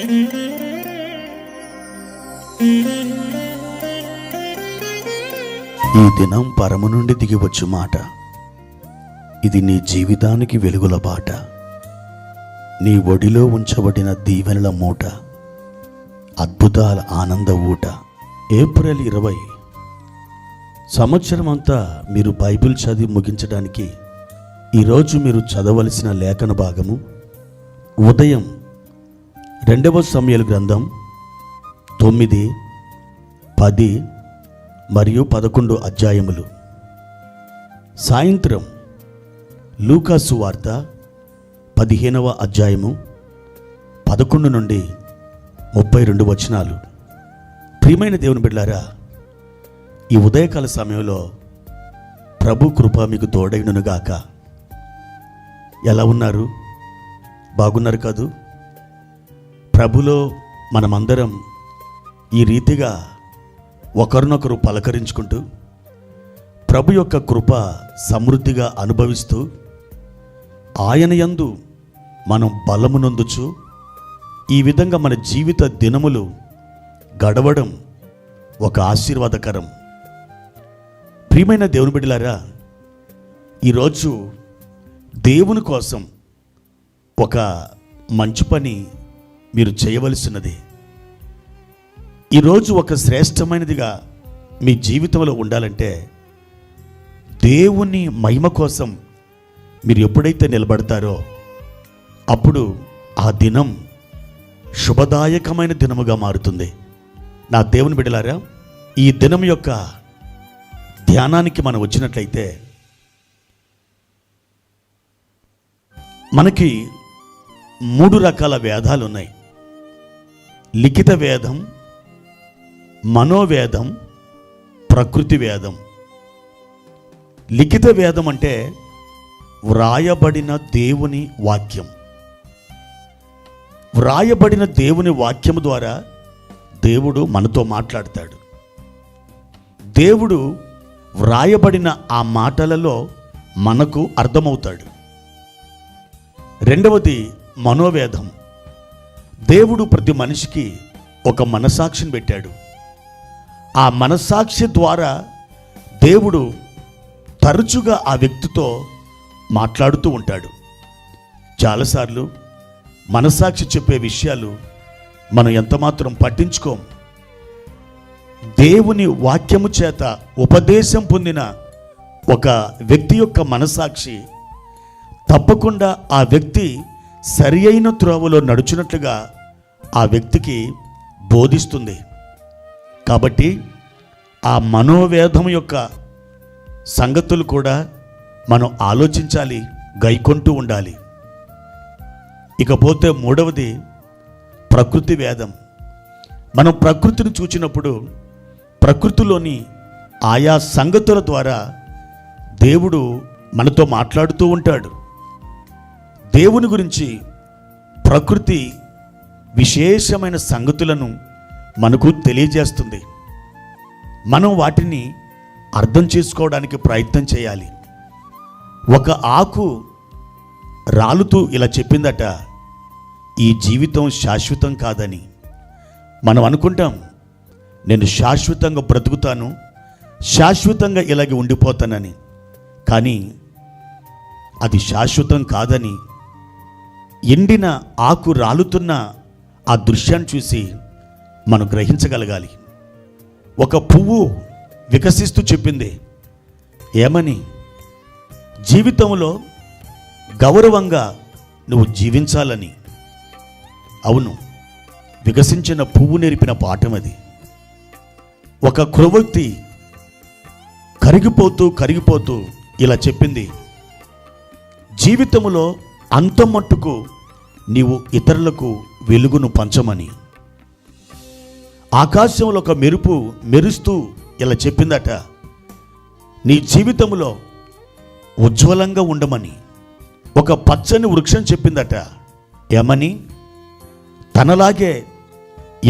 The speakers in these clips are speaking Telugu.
ఈ దినం పరము నుండి దిగివచ్చు మాట. ఇది నీ జీవితానికి వెలుగుల బాట. నీ ఒడిలో ఉంచబడిన దీవెనల మూట, అద్భుతాల ఆనంద ఊట. ఏప్రిల్ 20 సంవత్సరం అంతా మీరు బైబిల్ చదివి ముగించడానికి ఈరోజు మీరు చదవలసిన లేఖన భాగము ఉదయం 2వ సమూయేలు గ్రంథం 9, 10 మరియు 11 అధ్యాయములు. సాయంత్రం లూకా సువార్త 15వ అధ్యాయము 11 నుండి 32 వచనాలు. ప్రియమైన దేవుని బిడ్డలారా, ఈ ఉదయకాల సమయంలో ప్రభు కృప మీకు తోడైననుగాక. ఎలా ఉన్నారు? బాగున్నారు కాదు? ప్రభులో మనమందరం ఈ రీతిగా ఒకరినొకరు పలకరించుకుంటూ ప్రభు యొక్క కృప సమృద్ధిగా అనుభవిస్తూ ఆయన యందు మనం బలమునొందుచు ఈ విధంగా మన జీవిత దినములు గడవడం ఒక ఆశీర్వాదకరం. ప్రియమైన దేవుని బిడ్డలారా, ఈరోజు దేవుని కోసం ఒక మంచి పని మీరు చేయవలసినది. ఈరోజు ఒక శ్రేష్టమైనదిగా మీ జీవితంలో ఉండాలంటే దేవుని మహిమ కోసం మీరు ఎప్పుడైతే నిలబడతారో అప్పుడు ఆ దినం శుభదాయకమైన దినముగా మారుతుంది. నా దేవుని బిడ్డలారా, ఈ దినం యొక్క ధ్యానానికి మనం వచ్చినట్లయితే మనకి 3 రకాల వేదాలు ఉన్నాయి. లిఖిత వేదం, మనోవేదం, ప్రకృతి వేదం. లిఖిత వేదం అంటే వ్రాయబడిన దేవుని వాక్యం. వ్రాయబడిన దేవుని వాక్యము ద్వారా దేవుడు మనతో మాట్లాడతాడు. దేవుడు వ్రాయబడిన ఆ మాటలలో మనకు అర్థమవుతాడు. రెండవది మనోవేదం. దేవుడు ప్రతి మనిషికి ఒక మనస్సాక్షిని పెట్టాడు. ఆ మనస్సాక్షి ద్వారా దేవుడు తరచుగా ఆ వ్యక్తితో మాట్లాడుతూ ఉంటాడు. చాలాసార్లు మనస్సాక్షి చెప్పే విషయాలు మనం ఎంతమాత్రం పట్టించుకోం. దేవుని వాక్యము చేత ఉపదేశం పొందిన ఒక వ్యక్తి యొక్క మనస్సాక్షి తప్పకుండా ఆ వ్యక్తి సరి అయిన త్రోవలో నడుచున్నట్లుగా ఆ వ్యక్తికి బోధిస్తుంది. కాబట్టి ఆ మనోవేదం యొక్క సంగతులు కూడా మనం ఆలోచించాలి, గైకొంటూ ఉండాలి. ఇకపోతే 3వది ప్రకృతి వేదం. మనం ప్రకృతిని చూచినప్పుడు ప్రకృతిలోని ఆయా సంగతుల ద్వారా దేవుడు మనతో మాట్లాడుతూ ఉంటాడు. దేవుని గురించి ప్రకృతి విశేషమైన సంగతులను మనకు తెలియజేస్తుంది. మనం వాటిని అర్థం చేసుకోవడానికి ప్రయత్నం చేయాలి. ఒక ఆకు రాలుతూ ఇలా చెప్పిందట, ఈ జీవితం శాశ్వతం కాదని. మనం అనుకుంటాం, నేను శాశ్వతంగా బ్రతుకుతాను, శాశ్వతంగా ఇలాగే ఉండిపోతానని. కానీ అది శాశ్వతం కాదని ఎండిన ఆకు రాలుతున్న ఆ దృశ్యాన్ని చూసి మనం గ్రహించగలగాలి. ఒక పువ్వు వికసిస్తూ చెప్పింది ఏమని? జీవితంలో గౌరవంగా నువ్వు జీవించాలని. అవును, వికసించిన పువ్వు నేర్పిన పాఠం అది. ఒక క్రొవ్వొత్తి కరిగిపోతూ ఇలా చెప్పింది, జీవితంలో అంతం మట్టుకు నీవు ఇతరులకు వెలుగును పంచమని. ఆకాశంలో ఒక మెరుపు మెరుస్తూ ఇలా చెప్పిందట, నీ జీవితంలో ఉజ్వలంగా ఉండమని. ఒక పచ్చని వృక్షం చెప్పిందట ఏమని? తనలాగే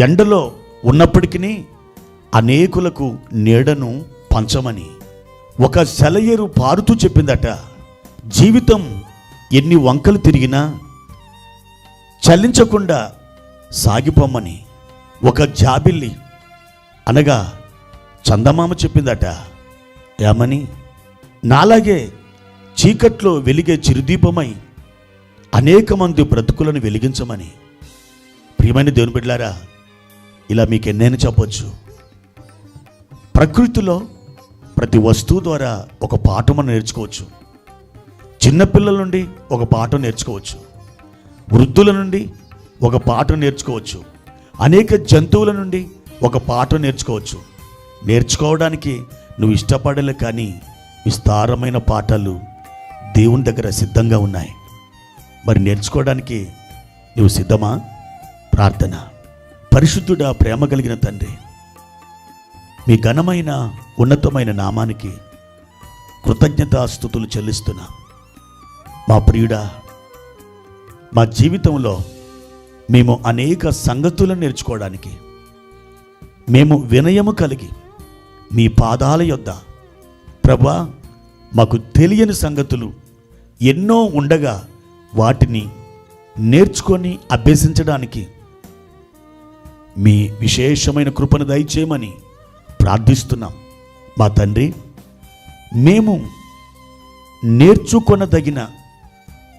ఎండలో ఉన్నప్పటికీ అనేకులకు నీడను పంచమని. ఒక సెలయేరు పారుతూ చెప్పిందట, జీవితం ఎన్ని వంకలు తిరిగినా చలించకుండా సాగిపోమ్మని ఒక జాబిల్లి అనగా చందమామ చెప్పిందట. ఏమని? నాలాగే చీకట్లో వెలిగే చిరుదీపమై అనేక మంది బ్రతుకులను వెలిగించమని. ప్రియమైన దేవుని బిడ్డలారా, ఇలా మీకు ఎన్నైనా చెప్పొచ్చు. ప్రకృతిలో ప్రతి వస్తువు ద్వారా ఒక పాఠం మనం నేర్చుకోవచ్చు. చిన్నపిల్లల నుండి ఒక పాఠం నేర్చుకోవచ్చు, వృద్ధుల నుండి ఒక పాఠం నేర్చుకోవచ్చు, అనేక జంతువుల నుండి ఒక పాఠం నేర్చుకోవచ్చు. నేర్చుకోవడానికి నువ్వు ఇష్టపడలే, కానీ విస్తారమైన పాఠాలు దేవుని దగ్గర సిద్ధంగా ఉన్నాయి. మరి నేర్చుకోవడానికి నువ్వు సిద్ధమా? ప్రార్థన. పరిశుద్ధుడా, ప్రేమ కలిగిన తండ్రి, మీ ఘనమైన ఉన్నతమైన నామానికి కృతజ్ఞతాస్తుతులు చెల్లిస్తున్నా. మా ప్రియుడా, మా జీవితంలో మేము అనేక సంగతులను నేర్చుకోవడానికి మేము వినయము కలిగి మీ పాదాల యొద్ద ప్రభా, మాకు తెలియని సంగతులు ఎన్నో ఉండగా వాటిని నేర్చుకొని అభ్యసించడానికి మీ విశేషమైన కృపను దయచేయమని ప్రార్థిస్తున్నాం. మా తండ్రి, మేము నేర్చుకొనదగిన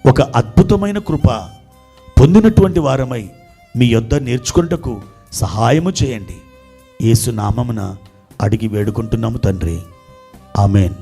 ఒక అద్భుతమైన కృప పొందినటువంటి వారమై మీ యొద్ద నేర్చుకొనుటకు సహాయము చేయండి. యేసు నామమున అడిగి వేడుకుంటున్నాము తండ్రి. ఆమెన్.